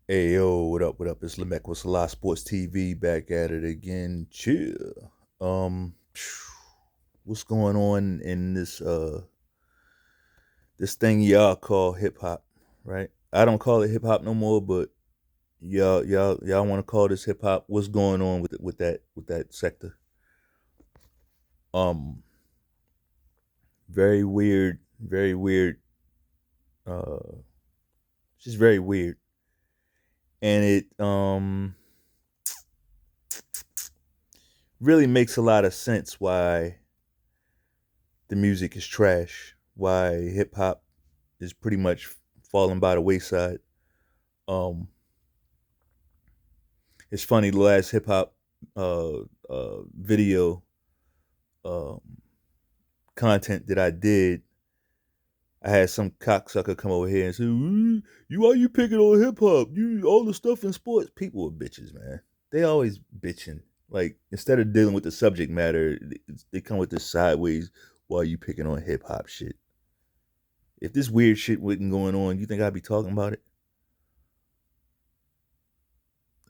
Hey yo, what up? What up? It's Lemek with Selah Sports TV back at it again. Chill. What's going on in this thing y'all call hip hop, right? I don't call it hip hop no more, but y'all want to call this hip hop? What's going on with that sector? Um, very weird, very weird. Uh, just very weird, and it really makes a lot of sense why the music is trash, why hip hop is pretty much falling by the wayside. Um, it's funny, the last hip hop video um, content that I did, I had some cocksucker come over here and say, "You why you picking on hip hop? You all the stuff in sports." People are bitches, man. They always bitching. Like instead of dealing with the subject matter, they come with this sideways. Why you picking on hip hop shit? If this weird shit wasn't going on, you think I'd be talking about it?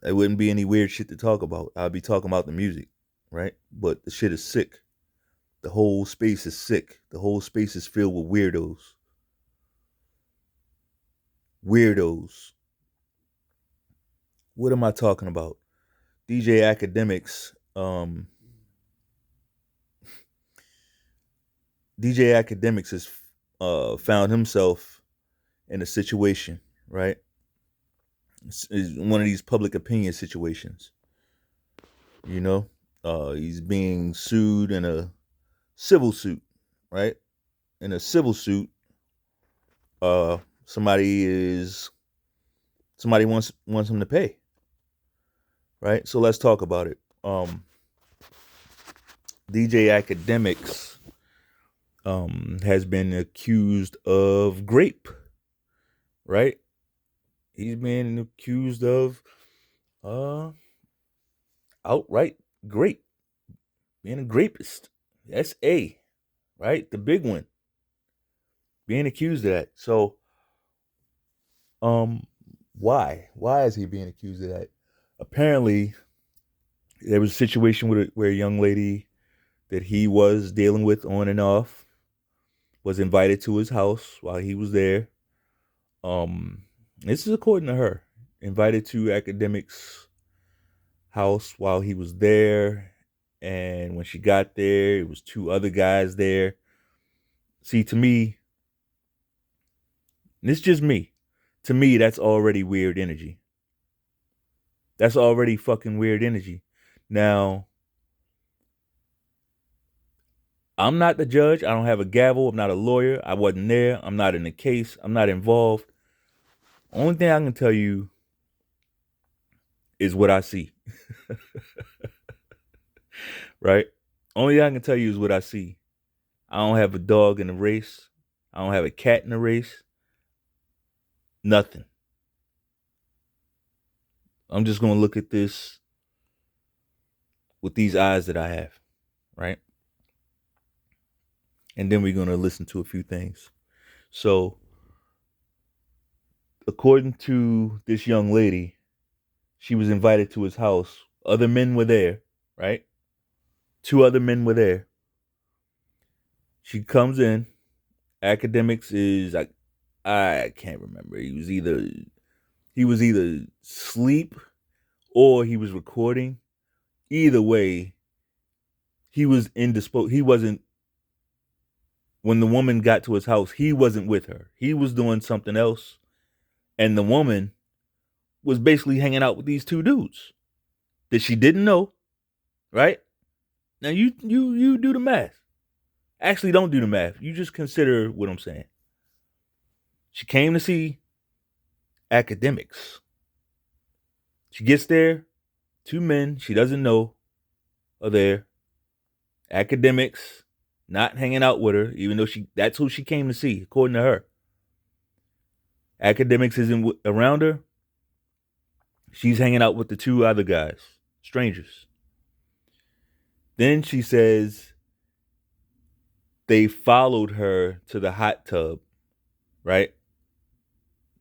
It wouldn't be any weird shit to talk about. I'd be talking about the music, right? But the shit is sick. The whole space is sick. The whole space is filled with weirdos. Weirdos. What am I talking about? DJ Academics. DJ Academics has found himself in a situation, right? It's one of these public opinion situations. You know, he's being sued in a civil suit, right? In a civil suit, uh, somebody is somebody wants him to pay, right? So let's talk about it. DJ Academics has been accused of grape, right? He's been accused of uh outright grape, being a grapist. That's A, right? The big one, being accused of that. So, um, why? Why is he being accused of that? Apparently, there was a situation where a young lady that he was dealing with on and off was invited to his house while he was there. This is according to her. Invited to Academics' house while he was there, and when she got there, it was two other guys there. See, to me, this is just me. To me, that's already weird energy. That's already fucking weird energy. Now, I'm not the judge. I don't have a gavel. I'm not a lawyer. I wasn't there. I'm not in the case. I'm not involved. Only thing I can tell you is what I see, right? Only thing I can tell you is what I see. I don't have a dog in the race. I don't have a cat in the race. Nothing. I'm just going to look at this with these eyes that I have, right? And then we're going to listen to a few things. So, according to this young lady, she was invited to his house. Other men were there, right? Two other men were there. She comes in. Academics is like, I can't remember. He was either asleep or he was recording. Either way, he was indisposed. He wasn't when the woman got to his house. He wasn't with her. He was doing something else, and the woman was basically hanging out with these two dudes that she didn't know. Right now, you do the math. Actually, don't do the math. You just consider what I'm saying. She came to see Academics. She gets there. Two men she doesn't know are there. Academics not hanging out with her, even though that's who she came to see, according to her. Academics isn't around her. She's hanging out with the two other guys, strangers. Then she says they followed her to the hot tub, right?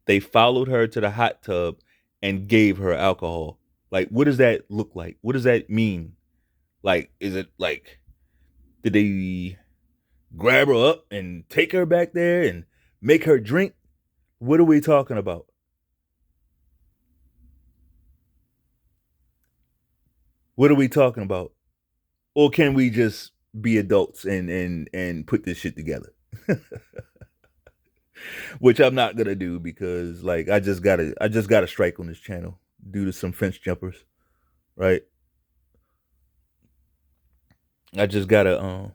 They followed her to the hot tub and gave her alcohol. Like, what does that look like? What does that mean? Like, is it like, did they grab her up and take her back there and make her drink? What are we talking about? What are we talking about? Or can we just be adults and put this shit together? Which I'm not gonna do because like I just gotta strike on this channel due to some fence jumpers, right? I just got a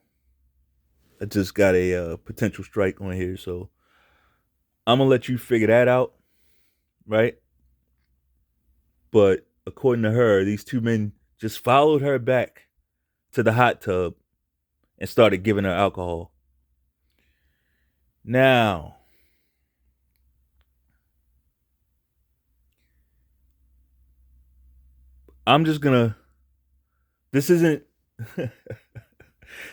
I just got a potential strike on here, so I'm gonna let you figure that out, right? But according to her, these two men just followed her back to the hot tub and started giving her alcohol. Now, I'm just gonna. This isn't.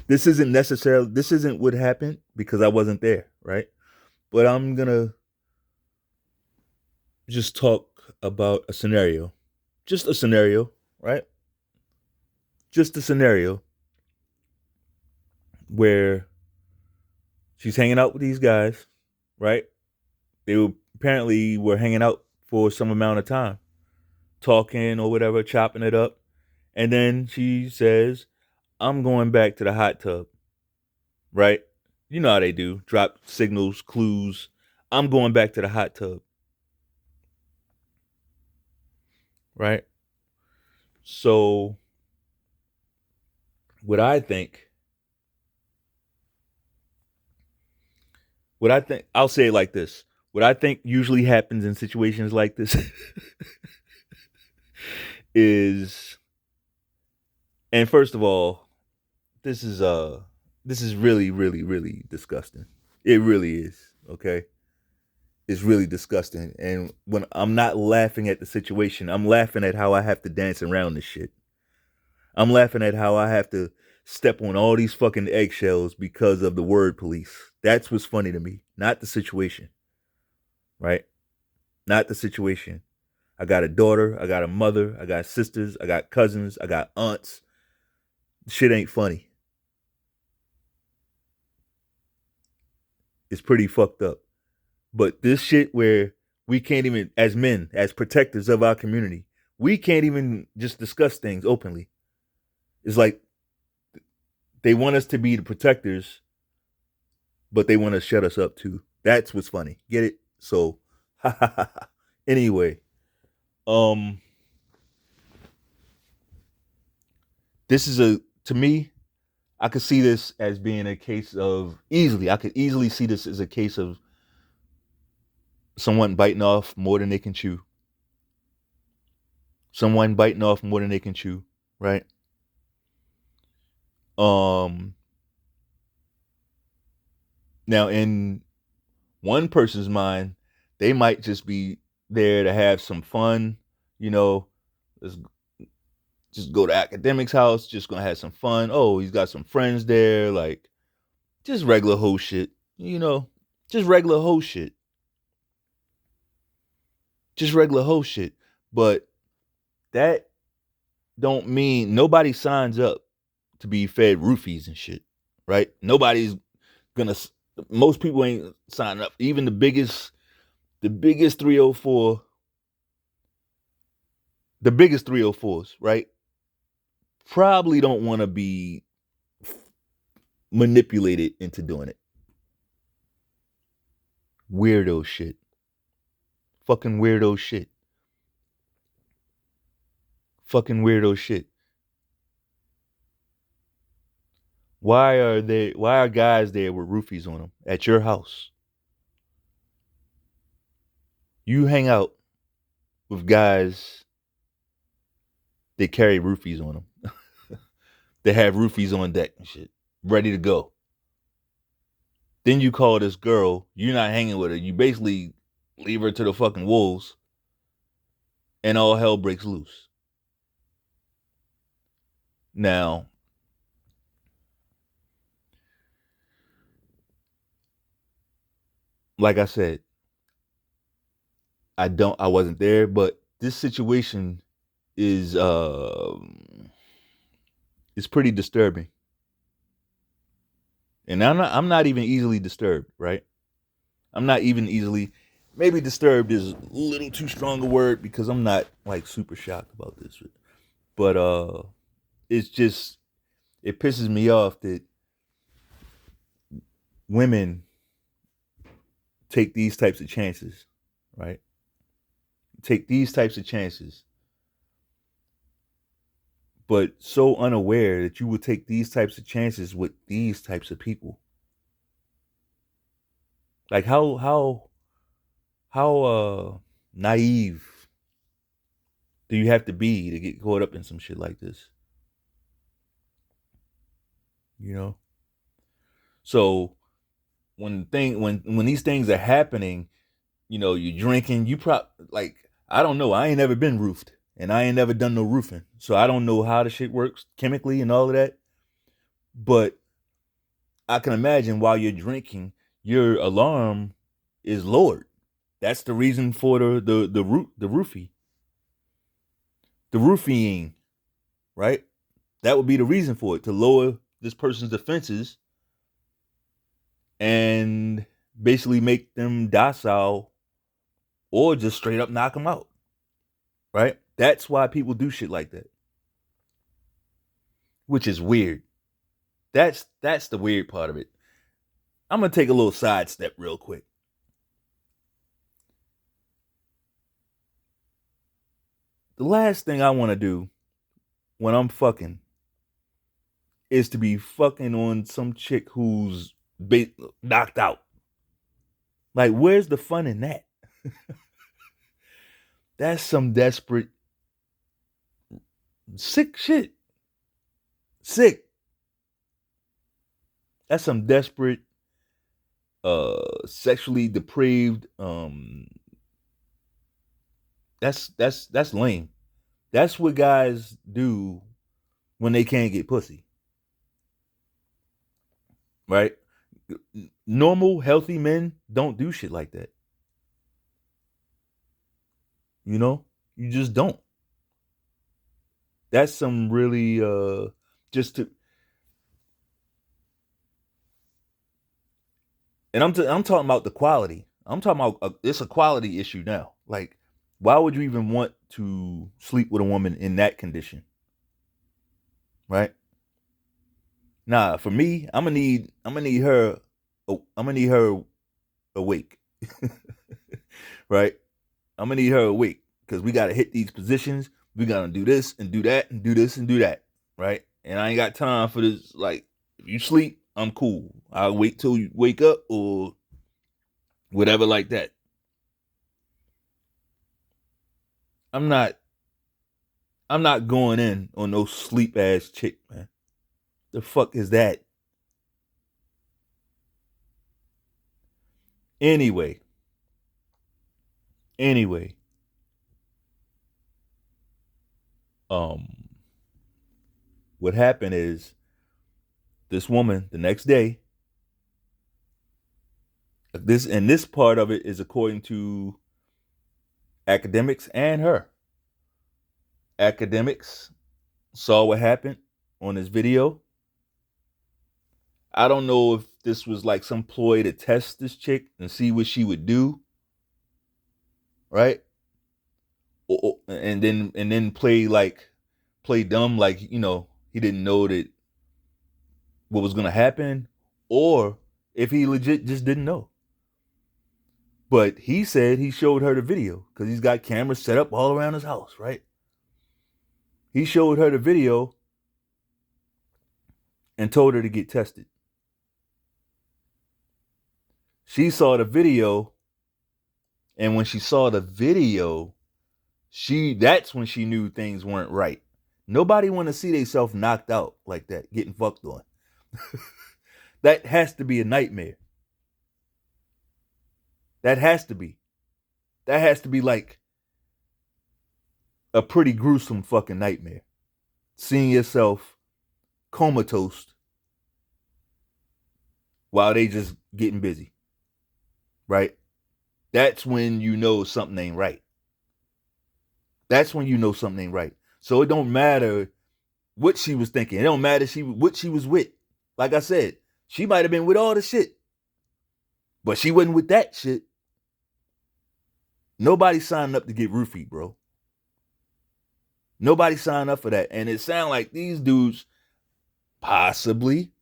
This isn't necessarily. This isn't what happened because I wasn't there, right? But I'm gonna just talk about a scenario, just a scenario, right? Just a scenario where she's hanging out with these guys, right? They were apparently were hanging out for some amount of time, talking or whatever, chopping it up. And then she says, I'm going back to the hot tub, right? You know how they do. Drop signals, clues. I'm going back to the hot tub, right? So what I think, I'll say it like this. What I think usually happens in situations like this is, and first of all, this is this is really, really, really disgusting. It really is. Okay. It's really disgusting. And when I'm not laughing at the situation, I'm laughing at how I have to dance around this shit. I'm laughing at how I have to step on all these fucking eggshells because of the word police. That's what's funny to me, not the situation, right? Not the situation. I got a daughter, I got a mother, I got sisters, I got cousins, I got aunts. Shit ain't funny. It's pretty fucked up. But this shit where we can't even, as men, as protectors of our community, we can't even just discuss things openly. It's like they want us to be the protectors, but they want to shut us up too. That's what's funny. Get it? So, anyway, um, this is to me, I could see this as being a case of easily. I could easily see this as a case of someone biting off more than they can chew. Someone biting off more than they can chew, right? Um, Now in one person's mind, they might just be there to have some fun, you know, let's just go to Akademiks' house, just gonna have some fun. Oh, he's got some friends there, like just regular hoe shit, you know, just regular hoe shit, just regular hoe shit. But that don't mean nobody signs up to be fed roofies and shit, right? Nobody's gonna. Most people ain't signing up. Even the biggest 304, the biggest 304s, right? Probably don't want to be manipulated into doing it. Weirdo shit. Fucking weirdo shit. Fucking weirdo shit. Why are guys there with roofies on them at your house? You hang out with guys that carry roofies on them. They have roofies on deck and shit, ready to go. Then you call this girl, you're not hanging with her. You basically leave her to the fucking wolves and all hell breaks loose. Now, like I said, I wasn't there, but this situation is pretty disturbing. And I'm not even easily disturbed, right? I'm not even easily, maybe disturbed is a little too strong a word because I'm not like super shocked about this. But it's just, it pisses me off that women take these types of chances, right? Take these types of chances, but so unaware that you would take these types of chances with these types of people. Like how naive do you have to be to get caught up in some shit like this? You know? So when these things are happening, you're drinking, like, I don't know, I ain't never been roofed and I ain't never done no roofing. So I don't know how the shit works chemically and all of that. But I can imagine while you're drinking, your alarm is lowered. That's the reason for the roofing, right? That would be the reason for it, to lower this person's defenses and basically make them docile or just straight up knock them out, right? That's why people do shit like that, which is weird. That's the weird part of it. I'm gonna take a little sidestep real quick. The last thing I want to do when I'm fucking is to be fucking on some chick who's knocked out. Like, where's the fun in that? That's some desperate, sick shit. Sick. That's some desperate, sexually depraved. That's lame. That's what guys do when they can't get pussy, right? Normal, healthy men don't do shit like that. You just don't. That's some really just to, and I'm talking about the quality. I'm talking about it's a quality issue now. Like, why would you even want to sleep with a woman in that condition, right? Nah, for me, I'm gonna need her awake, right? I'm gonna need her awake because we gotta hit these positions. We gotta do this and do that and do this and do that, right? And I ain't got time for this. Like, if you sleep, I'm cool. I'll wait till you wake up or whatever like that. I'm not I'm not going in on no sleep ass chick, man. The fuck is that? Anyway, anyway, um, what happened is this woman the next day. This part of it is according to Akademiks and her. Akademiks saw what happened on this video. I don't know if this was like some ploy to test this chick and see what she would do, right? And then play dumb, like, he didn't know that what was gonna happen, or if he legit just didn't know. But he said he showed her the video because he's got cameras set up all around his house, right? He showed her the video and told her to get tested. She saw the video, and when she saw the video, that's when she knew things weren't right. Nobody want to see themselves knocked out like that, getting fucked on. That has to be a nightmare. That has to be. That has to be like a pretty gruesome fucking nightmare. Seeing yourself comatose while they just getting busy, right? That's when you know something ain't right. That's when you know something ain't right. So it don't matter what she was thinking. It don't matter what she was with. Like I said, she might have been with all the shit, but she wasn't with that shit. Nobody signed up to get roofied, bro. Nobody signed up for that. And it sounds like these dudes possibly,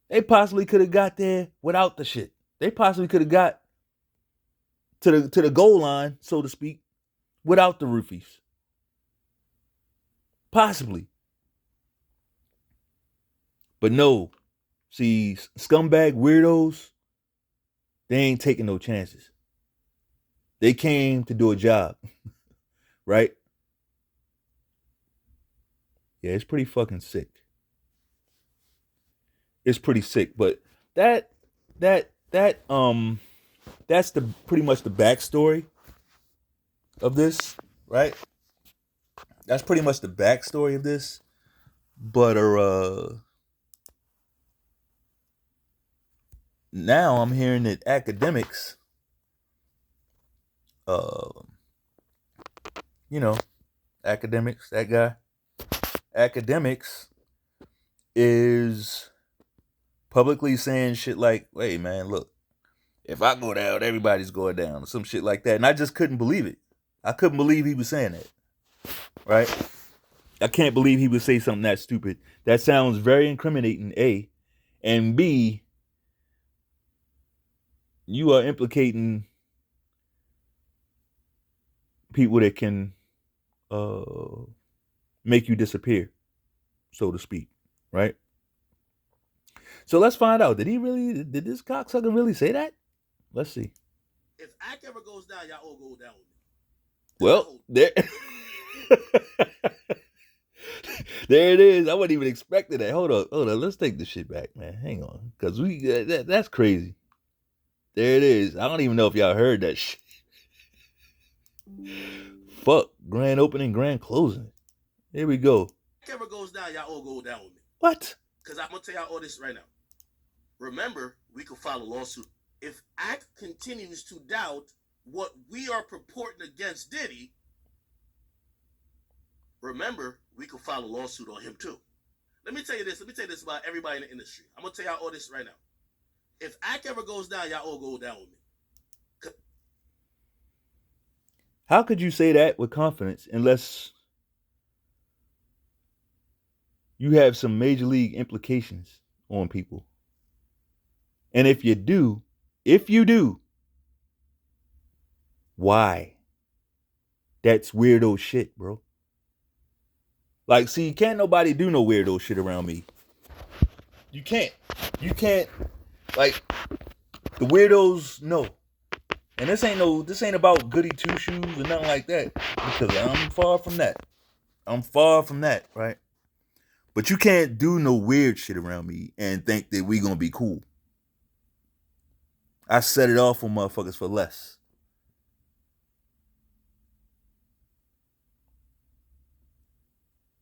they possibly could have got there without the shit. They possibly could have got to the goal line, so to speak, without the roofies. Possibly. But no. See, scumbag weirdos, they ain't taking no chances. They came to do a job, right? Yeah, it's pretty fucking sick. It's pretty sick, but that that that's the pretty much the backstory of this, right? That's pretty much the backstory of this. But now I'm hearing that Akademiks, uh, you know, Akademiks, that guy, Akademiks is publicly saying shit like, "Wait, man, look, if I go down, everybody's going down," or some shit like that. And I just couldn't believe it. I couldn't believe he was saying that, right? I can't believe he would say something that stupid. That sounds very incriminating, A. And B, you are implicating people that can make you disappear, so to speak, right? So let's find out. Did this cocksucker really say that? Let's see. If Ack ever goes down, y'all all go down with me. Well, there, there it is. I wasn't even expecting that. Hold on. Let's take this shit back, man. Hang on, because that's crazy. There it is. I don't even know if y'all heard that shit. Fuck. Grand opening, grand closing. Here we go. If Ack ever goes down, y'all all go down with me. What? Because I'm going to tell y'all all this right now. Remember, we could file a lawsuit. If Ack continues to doubt what we are purporting against Diddy, remember, we could file a lawsuit on him too. Let me tell you this about everybody in the industry. I'm going to tell y'all all this right now. If Ack ever goes down, y'all all go down with me. How could you say that with confidence unless you have some major league implications on people? And if you do, why? That's weirdo shit, bro. Like, see, can't nobody do no weirdo shit around me. You can't. Like, the weirdos, no. And this ain't about goody two shoes or nothing like that. Because I'm far from that. Right? But you can't do no weird shit around me and think that we gonna be cool. I set it off on motherfuckers for less.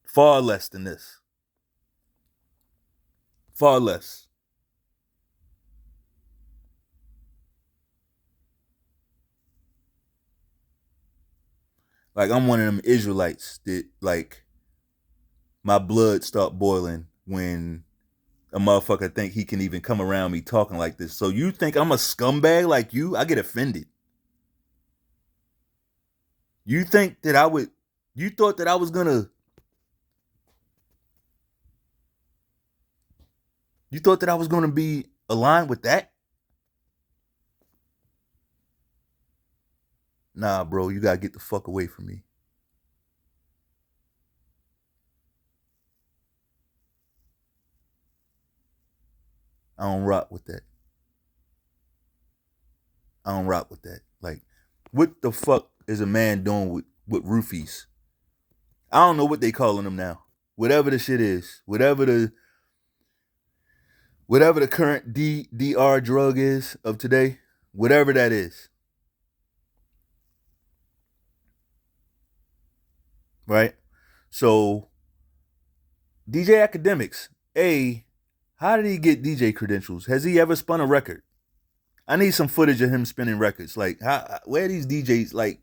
Far less than this. Far less. Like, I'm one of them Israelites that, like, my blood start boiling when a motherfucker think he can even come around me talking like this. So you think I'm a scumbag like you? I get offended. You think that you thought that I was gonna, be aligned with that? Nah, bro, you gotta get the fuck away from me. I don't rock with that. Like, what the fuck is a man doing with roofies? I don't know what they calling them now. Whatever the shit is, whatever the current DR drug is of today, whatever that is, right? So DJ Akademiks, how did he get DJ credentials? Has he ever spun a record? I need some footage of him spinning records. Like, where are these DJs? Like,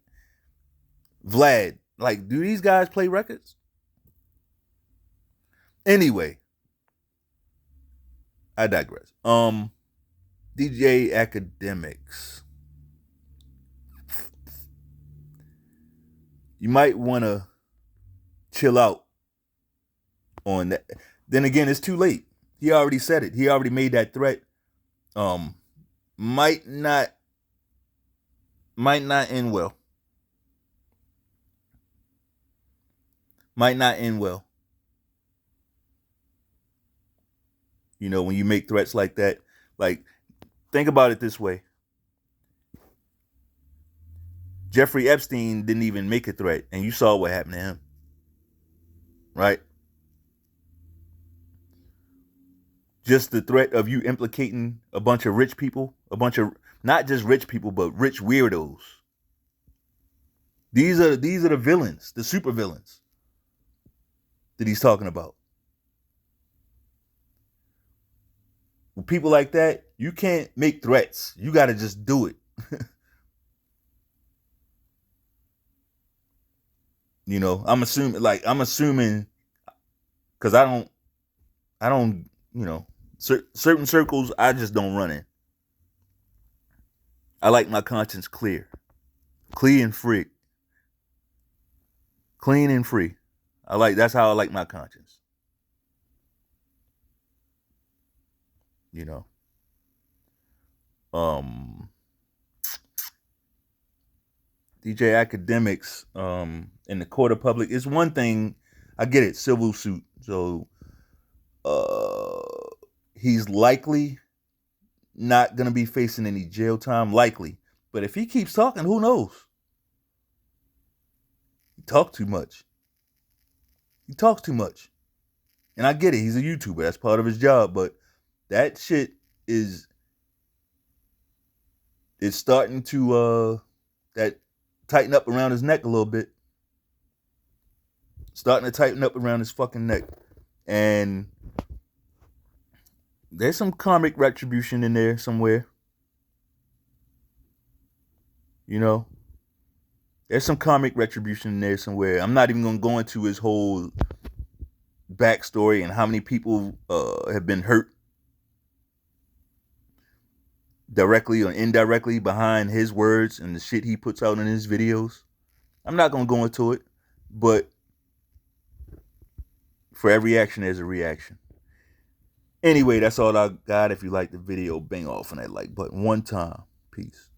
Vlad. Like, do these guys play records? Anyway, I digress. DJ Akademiks. You might want to chill out on that. Then again, it's too late. He already said it. He already made that threat. Um, might not end well. Might not end well. You know, when you make threats like that, like think about it this way. Jeffrey Epstein didn't even make a threat, and you saw what happened to him, right? Just the threat of you implicating a bunch of rich people, a bunch of not just rich people, but rich weirdos. These are the villains, the super villains that he's talking about. With people like that, you can't make threats. You got to just do it. You know, I'm assuming because I don't, you know, certain circles I just don't run in. I like my conscience clean and free, clean and free. That's how I like my conscience. You know, um, DJ Akademiks, in the court of public is one thing. I get it, civil suit. So, he's likely not gonna be facing any jail time, likely. But if he keeps talking, who knows? He talks too much. He talks too much. And I get it, he's a YouTuber, that's part of his job, but that shit is starting to that tighten up around his neck a little bit. Starting to tighten up around his fucking neck. And there's some karmic retribution in there somewhere. You know? There's some karmic retribution in there somewhere. I'm not even gonna go into his whole backstory and how many people have been hurt directly or indirectly behind his words and the shit he puts out in his videos. I'm not gonna go into it, but for every action there's a reaction. Anyway, that's all I got. If you like the video, bang off on that like button one time. Peace.